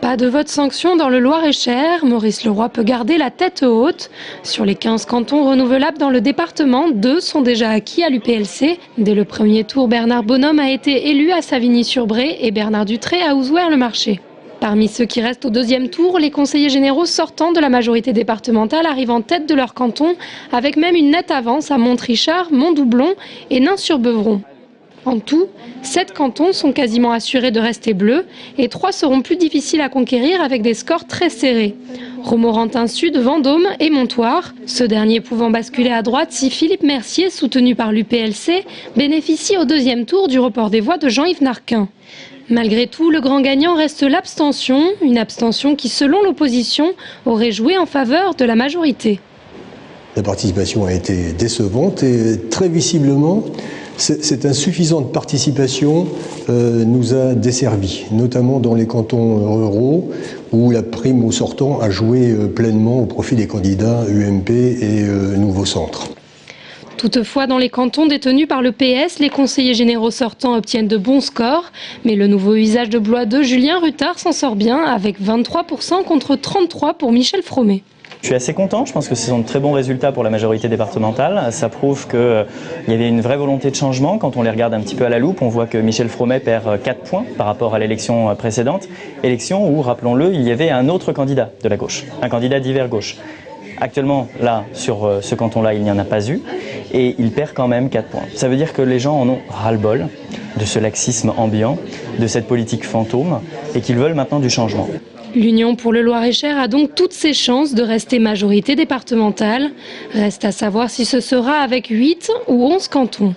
Pas de vote sanction dans le Loir-et-Cher. Maurice Leroy peut garder la tête haute. Sur les 15 cantons renouvelables dans le département, 2 sont déjà acquis à l'UPLC. Dès le premier tour, Bernard Bonhomme a été élu à Savigny-sur-Bray et Bernard Dutré à Ouzouer-le-Marché. Parmi ceux qui restent au deuxième tour, les conseillers généraux sortants de la majorité départementale arrivent en tête de leur canton, avec même une nette avance à Montrichard, Montdoublon et Nain-sur-Beuvron. En tout, 7 cantons sont quasiment assurés de rester bleus et 3 seront plus difficiles à conquérir avec des scores très serrés. Romorantin-Sud, Vendôme et Montoire, ce dernier pouvant basculer à droite si Philippe Mercier, soutenu par l'UPLC, bénéficie au deuxième tour du report des voix de Jean-Yves Narquin. Malgré tout, le grand gagnant reste l'abstention, une abstention qui, selon l'opposition, aurait joué en faveur de la majorité. La participation a été décevante et très visiblement, cette insuffisante participation nous a desservis, notamment dans les cantons ruraux où la prime au sortant a joué pleinement au profit des candidats UMP et Nouveau Centre. Toutefois, dans les cantons détenus par le PS, les conseillers généraux sortants obtiennent de bons scores. Mais le nouveau visage de Blois 2, Julien Ruttard, s'en sort bien avec 23% contre 33% pour Michel Fromet. Je suis assez content, je pense que ce sont de très bons résultats pour la majorité départementale. Ça prouve qu'il y avait une vraie volonté de changement. Quand on les regarde un petit peu à la loupe, on voit que Michel Fromet perd 4 points par rapport à l'élection précédente. Élection où, rappelons-le, il y avait un autre candidat de la gauche, un candidat d'hiver gauche. Actuellement, là, sur ce canton-là, il n'y en a pas eu et il perd quand même 4 points. Ça veut dire que les gens en ont ras-le-bol de ce laxisme ambiant, de cette politique fantôme et qu'ils veulent maintenant du changement. L'Union pour le Loir-et-Cher a donc toutes ses chances de rester majorité départementale. Reste à savoir si ce sera avec 8 ou 11 cantons.